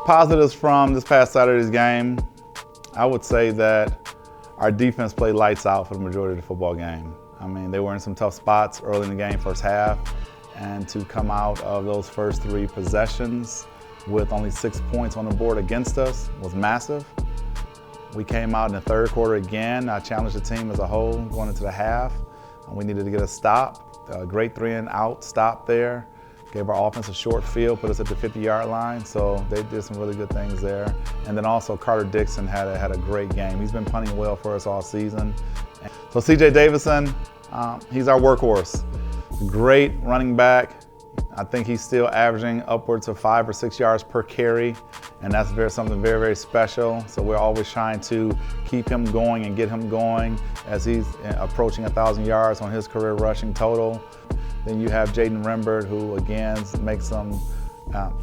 Positives from this past Saturday's game, I would say that our defense played lights out for the majority of the football game. I mean, they were in some tough spots early in the game, first half, and to come out of those first 3 possessions with only 6 points on the board against us was massive. We came out in the third quarter again. I challenged the team as a whole going into the half. We needed to get a stop, a great 3-and-out stop there. Gave our offense a short field, put us at the 50-yard line, so they did some really good things there. And then also Carter Dixon had a great game. He's been punting well for us all season. So C.J. Davison, he's our workhorse. Great running back. I think he's still averaging upwards of 5 or 6 yards per carry, and that's something very, very special. So we're always trying to keep him going and get him going as he's approaching 1,000 yards on his career rushing total. Then you have Jaden Rembert, who again makes some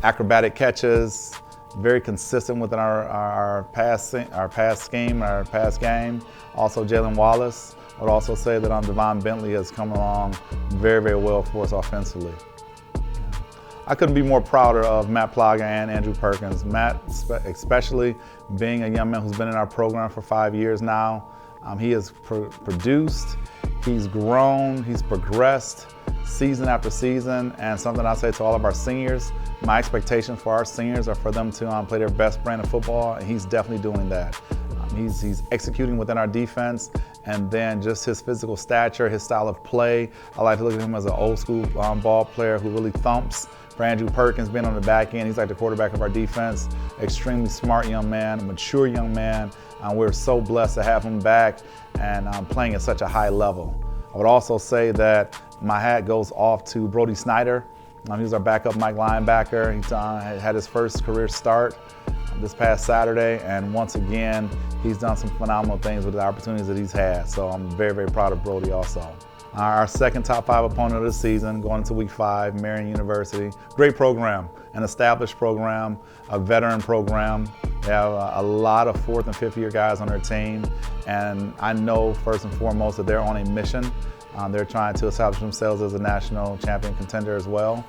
acrobatic catches, very consistent within our pass scheme, our pass game. Also Jalen Wallace. I would also say that Devon Bentley has come along very, very well for us offensively. I couldn't be more prouder of Matt Plaga and Andrew Perkins. Matt, especially being a young man who's been in our program for 5 years now, he has produced, he's grown, he's progressed season after season, and something I say to all of our seniors, my expectations for our seniors are for them to play their best brand of football, and he's definitely doing that. He's executing within our defense, and then just his physical stature, his style of play. I like to look at him as an old school ball player who really thumps. For Andrew Perkins being on the back end, he's like the quarterback of our defense. Extremely smart young man, a mature young man. We're so blessed to have him back and playing at such a high level. I would also say that my hat goes off to Brody Snyder. He was our backup Mike linebacker. He had his first career start this past Saturday, and once again, he's done some phenomenal things with the opportunities that he's had. So I'm very, very proud of Brody also. Our second top 5 opponent of the season, going into week 5, Marian University. Great program, an established program, a veteran program. They have a lot of 4th and 5th year guys on their team, and I know first and foremost that they're on a mission. They're trying to establish themselves as a national champion contender as well,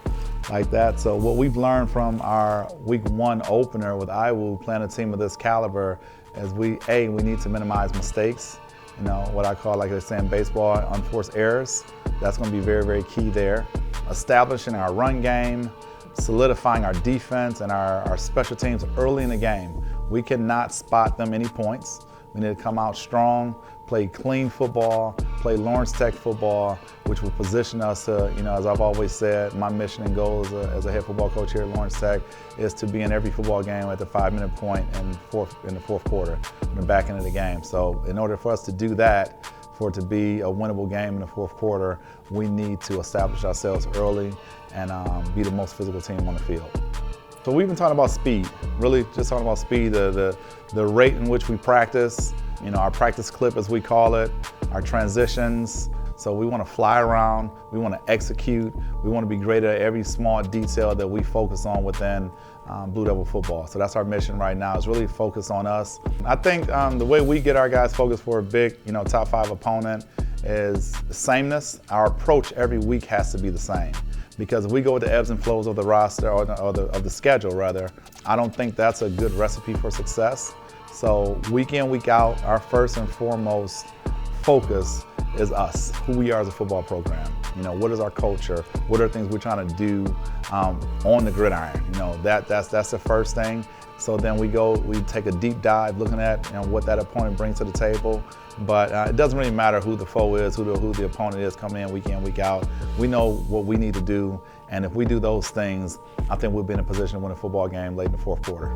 like that. So what we've learned from our week 1 opener with IWU playing a team of this caliber is we need to minimize mistakes. You know, what I call, like they say in baseball, unforced errors. That's going to be very, very key there. Establishing our run game, solidifying our defense and our special teams early in the game. We cannot spot them any points. We need to come out strong, play clean football, play Lawrence Tech football, which will position us to, you know, as I've always said, my mission and goal as a head football coach here at Lawrence Tech is to be in every football game at the 5-minute point in the fourth quarter, in the back end of the game. So in order for us to do that, for it to be a winnable game in the fourth quarter, we need to establish ourselves early and be the most physical team on the field. So we've been talking about speed, really just talking about speed, the rate in which we practice, you know, our practice clip as we call it, our transitions. So we want to fly around, we want to execute, we want to be great at every small detail that we focus on within Blue Devil football. So that's our mission right now, is really focus on us. I think the way we get our guys focused for a big, you know, top 5 opponent is the sameness. Our approach every week has to be the same. Because if we go with the ebbs and flows of the roster, or of the schedule rather, I don't think that's a good recipe for success. So week in, week out, our first and foremost focus is us, who we are as a football program. You know, what is our culture? What are things we're trying to do on the gridiron? You know, that's the first thing. So then we take a deep dive looking at, you know, what that opponent brings to the table. But it doesn't really matter who the foe is, who the opponent is coming in, week out. We know what we need to do, and if we do those things, I think we'll be in a position to win a football game late in the fourth quarter.